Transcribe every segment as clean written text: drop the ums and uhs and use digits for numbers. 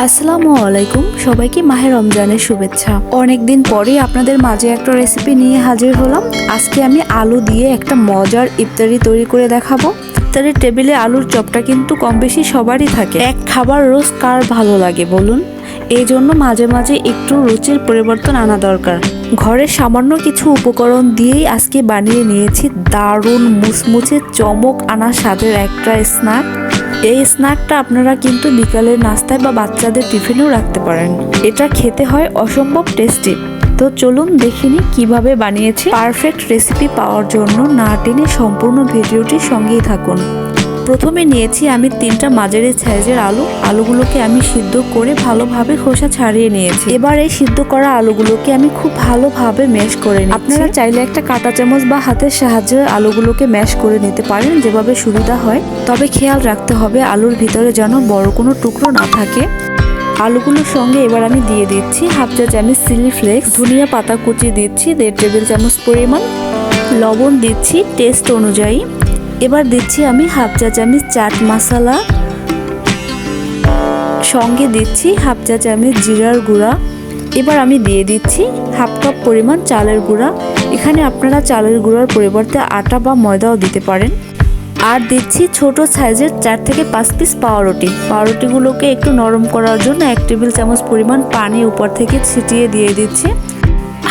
আসসালামু আলাইকুম, সবাইকে মাহে রমজানের শুভেচ্ছা। অনেকদিন পরে আপনাদের মাঝে একটা রেসিপি নিয়ে হাজির হলাম। আজকে আমি আলু দিয়ে একটা মজার ইফতারি তৈরি করে দেখাবো। ইফতারির টেবিলে আলুর চপটা কিন্তু কম বেশি সবারই থাকে। এক খাবার রোজ কার ভালো লাগে বলুন? এই জন্য মাঝে মাঝে একটু রুচির পরিবর্তন আনা দরকার। ঘরের সামান্য কিছু উপকরণ দিয়েই আজকে বানিয়ে নিয়েছি দারুণ মুচমুচে চমক আনা স্বাদের একটা স্ন্যাক। এই স্ন্যাকটা আপনারা কিন্তু বিকালের নাস্তায় বা বাচ্চাদের টিফিনেও রাখতে পারেন। এটা খেতে হয় অসম্ভব টেস্টি। তো চলুন দেখিনি কিভাবে বানিয়েছি। পারফেক্ট রেসিপি পাওয়ার জন্য না টেনে সম্পূর্ণ ভিডিওটি সঙ্গেই থাকুন। প্রথমে নিয়েছি আমি 3টা মাঝারি সাইজের আলুগুলোকে আমি সিদ্ধ করে ভালোভাবে খোসা ছাড়িয়ে নিয়েছি। এবার এই সিদ্ধ করা আলুগুলোকে আমি খুব ভালোভাবে ম্যাশ করে নিচ্ছি। আপনারা চাইলে একটা কাঁটা চামচ বা হাতের সাহায্যে আলুগুলোকে ম্যাশ করে নিতে পারেন, যেভাবে সুবিধা হয়। তবে খেয়াল রাখতে হবে আলুর ভিতরে যেন বড় কোনো টুকরো না থাকে। আলুগুলোর সঙ্গে এবার আমি দিয়ে দিচ্ছি হাফ চা চামচ চিলি ফ্লেক্স, ধনিয়া পাতা কুচি দিচ্ছি 1.5 টেবিল চামচ পরিমাণ, লবণ দিচ্ছি টেস্ট অনুযায়ী। এবার দিচ্ছি আমি হাফ চা চামচ চাট মশলা, সঙ্গে দিচ্ছি হাফ চা চামচ জিরার গুঁড়া। এবার আমি দিয়ে দিচ্ছি হাফ কাপ পরিমাণ চালের গুঁড়া। এখানে আপনারা চালের গুঁড়ার পরিবর্তে আটা বা ময়দাও দিতে পারেন। আর দিচ্ছি ছোট সাইজের 4 থেকে 5 পিস পাউরুটিগুলোকে একটু নরম করার জন্য 1 টেবিল চামচ পরিমাণ পানি উপর থেকে ছিটিয়ে দিয়ে দিচ্ছি।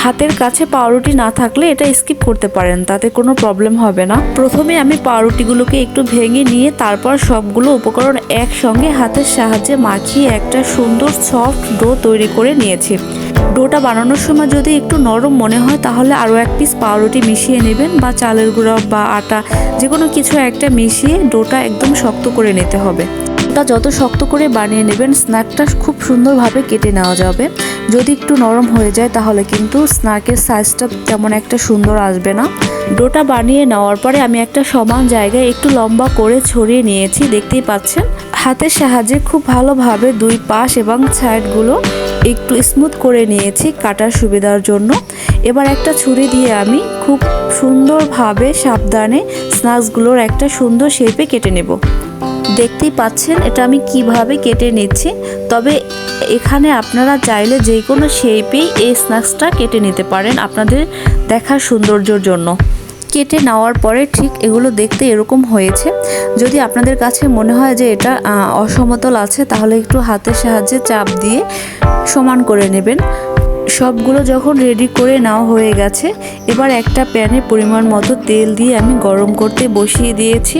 হাতের কাছে পাউরুটি না থাকলে এটা স্কিপ করতে পারেন, তাতে কোনো প্রবলেম হবে না। প্রথমে আমি পাউরুটিগুলোকে একটু ভেঙে নিয়ে তারপর সবগুলো উপকরণ একসঙ্গে হাতের সাহায্যে মাখিয়ে একটা সুন্দর সফট ডো তৈরি করে নিয়েছি। ডোটা বানানোর সময় যদি একটু নরম মনে হয় তাহলে আরও 1 পিস পাউরুটি মিশিয়ে নেবেন, বা চালের গুঁড়া বা আটা যে কোনো কিছু একটা মিশিয়ে ডোটা একদম শক্ত করে নিতে হবে। ডোটা যত শক্ত করে বানিয়ে নেবেন স্ন্যাকটা খুব সুন্দরভাবে কেটে নেওয়া যাবে। যদি একটু নরম হয়ে যায় তাহলে কিন্তু স্ন্যাকের সাইজটা তেমন একটা সুন্দর আসবে না। ডোটা বানিয়ে নেওয়ার পরে আমি একটা সমান জায়গায় একটু লম্বা করে ছড়িয়ে নিয়েছি, দেখতেই পাচ্ছেন। হাতের সাহায্যে খুব ভালোভাবে দুই পাশ এবং সাইডগুলো একটু স্মুথ করে নিয়েছি কাটার সুবিধার জন্য। এবার একটা ছুরি দিয়ে আমি খুব সুন্দরভাবে সাবধানে স্ন্যাক্সগুলোর একটা সুন্দর শেপে কেটে নেব। দেখতেই পাচ্ছেন এটা আমি কিভাবে কেটে নিচ্ছি। তবে এখানে আপনারা চাইলে যে কোনো শেপেই এই স্ন্যাক্সটা কেটে নিতে পারেন আপনাদের দেখার সৌন্দর্যের জন্য। কেটে নেওয়ার পরে ঠিক এগুলো দেখতে এরকম হয়েছে। যদি আপনাদের কাছে মনে হয় যে এটা অসমতল আছে তাহলে একটু হাতের সাহায্যে চাপ দিয়ে সমান করে নেবেন। সবগুলো যখন রেডি করে নেওয়া হয়ে গেছে, এবার একটা প্যানে পরিমাণ মতো তেল দিয়ে আমি গরম করতে বসিয়ে দিয়েছি।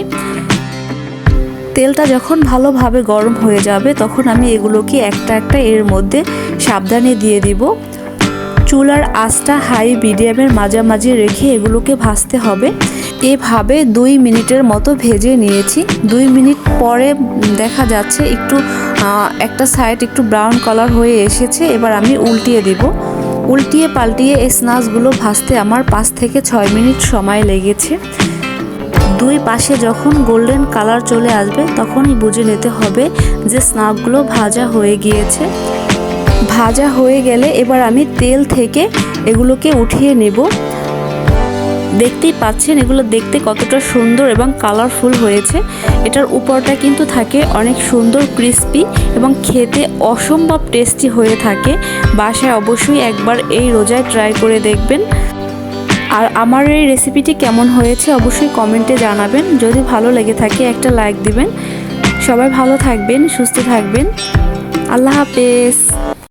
তেলটা যখন ভালোভাবে গরম হয়ে যাবে তখন আমি এগুলোকে একটা একটা এর মধ্যে সাবধানে দিয়ে দিব। চুলার আঁচটা হাই মিডিয়ামের মাঝামাঝি রেখে এগুলোকে ভাজতে হবে। এভাবে 2 মিনিটের মতো ভেজে নিয়েছি। 2 মিনিট পরে দেখা যাচ্ছে একটু একটা সাইড একটু ব্রাউন কালার হয়ে এসেছে। এবার আমি উল্টিয়ে দিব। উল্টিয়ে পাল্টিয়ে এই স্ন্যাক্সগুলো ভাজতে আমার 5 থেকে 6 মিনিট সময় লেগেছে। দুই পাশে যখন গোল্ডেন কালার চলে আসবে তখনই বুঝে নিতে হবে যে স্ন্যাকগুলো ভাজা হয়ে গিয়েছে। ভাজা হয়ে গেলে এবার আমি তেল থেকে এগুলোকে উঠিয়ে নেব। দেখতেই পাচ্ছেন এগুলো দেখতে কতটা সুন্দর এবং কালারফুল হয়েছে। এটার উপরটা কিন্তু থাকে অনেক সুন্দর ক্রিস্পি এবং খেতে অসম্ভব টেস্টি হয়ে থাকে। বাসায় অবশ্যই একবার এই রোজায় ট্রাই করে দেখবেন। আর আমার এই রেসিপিটি কেমন হয়েছে অবশ্যই কমেন্টে জানাবেন। যদি ভালো লেগে থাকে একটা লাইক দিবেন। সবাই ভালো থাকবেন, সুস্থ থাকবেন। আল্লাহ হাফেজ।